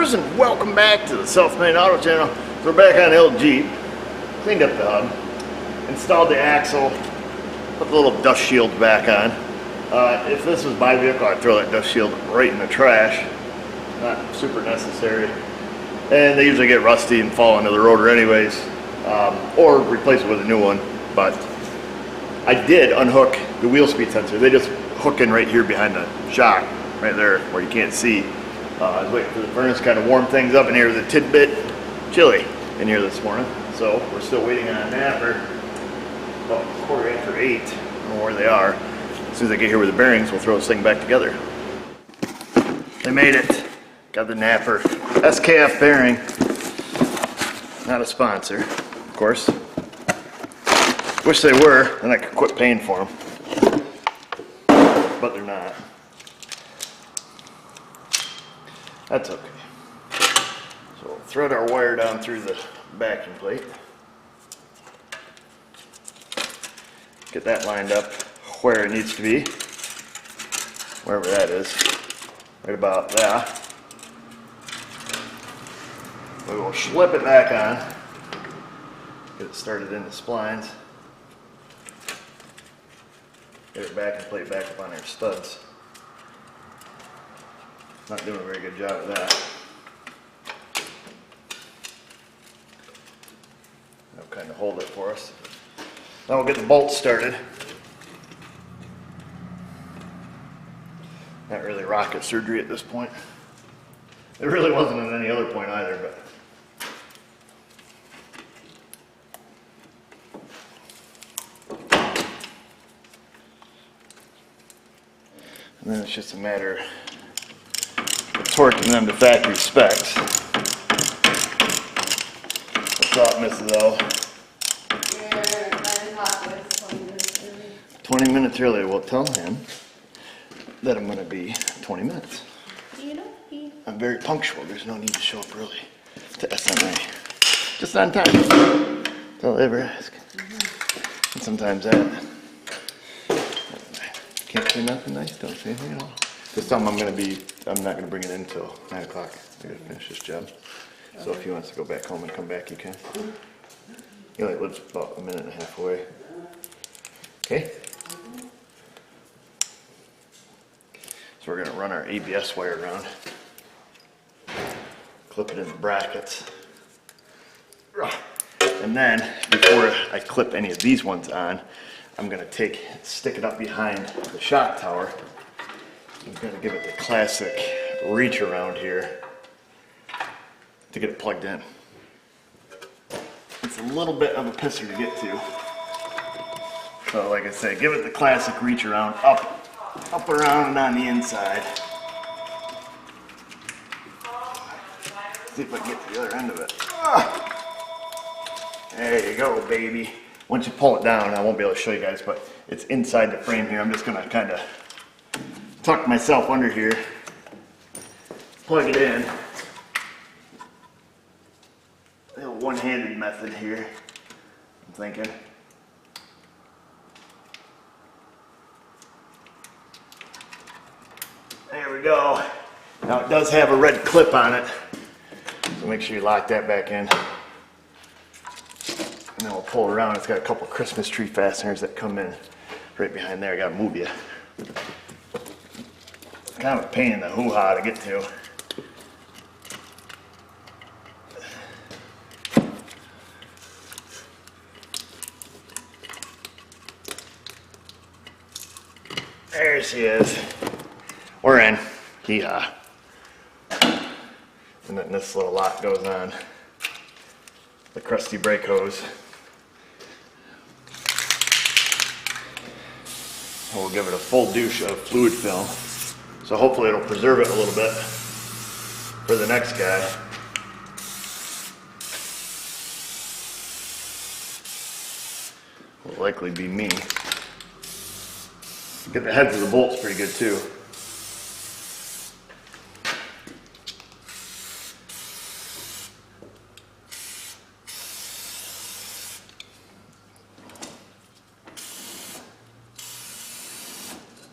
viewers, and welcome back to the Self-Made Auto Channel. So we're back on the old Jeep, cleaned up the hub, installed the axle, put the little dust shield back on. If this was my vehicle, I'd throw that dust shield right in the trash. Not super necessary. And they usually get rusty and fall into the rotor anyways, or replace it with a new one. But I did unhook the wheel speed sensor. They just hook in right here behind the shock, right there where you can't see. I was waiting for the furnace to kind of warm things up in here. It was a tidbit chilly in here this morning, so we're still waiting on a napper. About 8:15. I don't know where they are. As soon as I get here with the bearings, we'll throw this thing back together. They made it. Got the napper. SKF bearing. Not a sponsor, of course. Wish they were, then I could quit paying for them. But they're not. That's okay. So we'll thread our wire down through the backing plate. Get that lined up where it needs to be. Wherever that is. Right about there. We will slip it back on. Get it started in the splines. Get our backing plate back up on our studs. Not doing a very good job of that. That'll kind of hold it for us. Now we'll get the bolts started. Not really rocket surgery at this point. It really wasn't at any other point either, but and then it's just a matter of torquing them to factory specs. What's up, Mrs. O? Your 9 o'clock was 20 minutes early. 20 minutes early. Well, tell him that I'm going to be 20 minutes. You know, I'm very punctual. There's no need to show up early to SMA. Just on time. That's all they ever ask. And sometimes that. Can't say nothing nice, don't say anything at all. This time I'm not going to bring it in until 9 o'clock. I got to finish this job. So if he wants to go back home and come back, you can. He only lives about a minute and a half away. Okay? So we're going to run our ABS wire around. Clip it in the brackets. And then, before I clip any of these ones on, I'm going to stick it up behind the shock tower. I'm going to give it the classic reach around here to get it plugged in. It's a little bit of a pisser to get to. So like I say, give it the classic reach around, up around and on the inside. See if I can get to the other end of it. There you go, baby. Once you pull it down, I won't be able to show you guys, but it's inside the frame here. I'm just gonna kind of tuck myself under here, plug it in. A little one-handed method here, I'm thinking. There we go. Now it does have a red clip on it, so make sure you lock that back in. And then we'll pull it around. It's got a couple Christmas tree fasteners that come in right behind there. I gotta move you. It's kind of a pain in the hoo-ha to get to. There she is. We're in. Hee-haw. And then this little lock goes on the crusty brake hose. And we'll give it a full douche of fluid film. So hopefully it'll preserve it a little bit for the next guy. Will likely be me. Get the heads of the bolts pretty good too.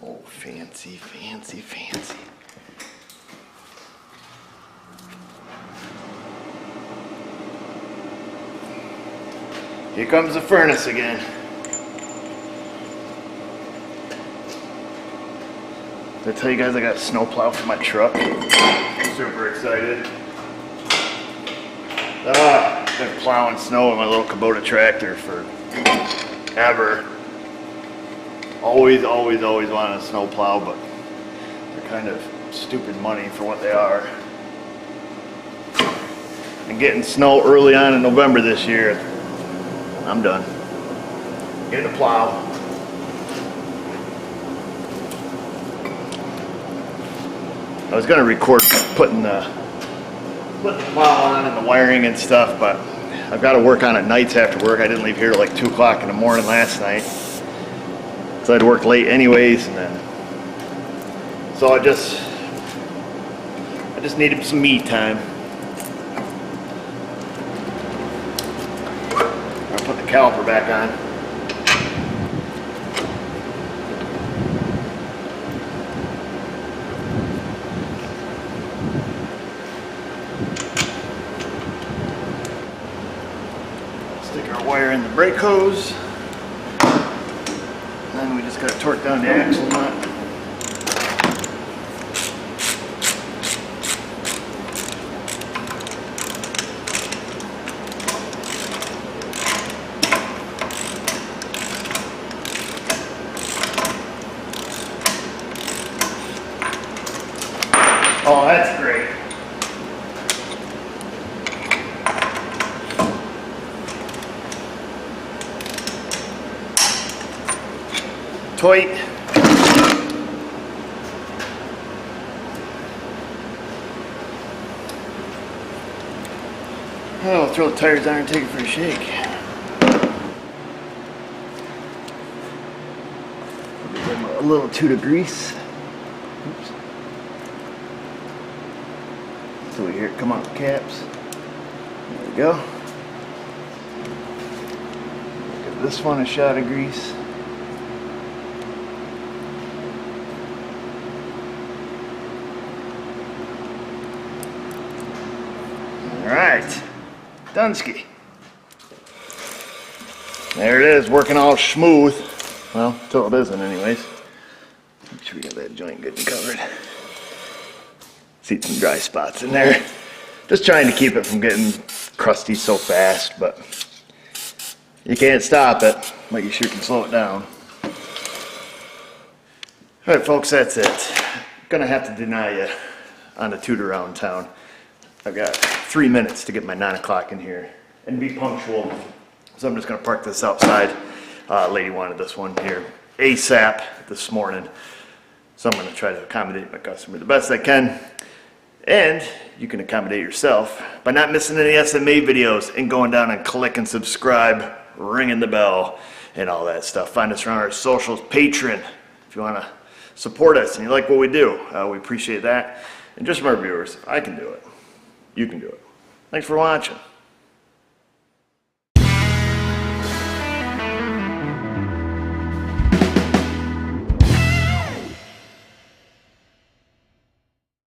Oh, fancy, fancy, fancy. Here comes the furnace again. Did I tell you guys I got a snowplow for my truck? Super excited. Been plowing snow with my little Kubota tractor for ever. Always wanted a snowplow, but they're kind of stupid money for what they are. And getting snow early on in November this year, I'm done. Getting a plow. I was gonna record putting the plow on and the wiring and stuff, but I've got to work on it nights after work. I didn't leave here till like 2 o'clock in the morning last night, so I'd work late anyways, and then so I just needed some me time. I'll put the caliper back on. Stick our wire in the brake hose. And then we just got to torque down the axle nut. Oh, that's great. Toit. Oh, I'll throw the tires down and take it for a shake. Give them a little toot of grease. Oops. So we hear it come out the caps. There we go. Give this one a shot of grease. Alright, Dunsky. There it is, working all smooth. Well, until it isn't anyways. Make sure we got that joint good and covered. See some dry spots in there. Just trying to keep it from getting crusty so fast, but you can't stop it, but you sure can slow it down. Alright folks, that's it. Gonna have to deny you on the toot around town. I've got 3 minutes to get my 9 o'clock in here and be punctual. So I'm just gonna park this outside. Lady wanted this one here ASAP this morning. So I'm gonna try to accommodate my customer the best I can. And you can accommodate yourself by not missing any SMA videos and going down and clicking subscribe, ringing the bell, and all that stuff. Find us around our socials, Patreon, if you wanna support us and you like what we do. We appreciate that. And just from our viewers, if I can do it, you can do it. Thanks for watching.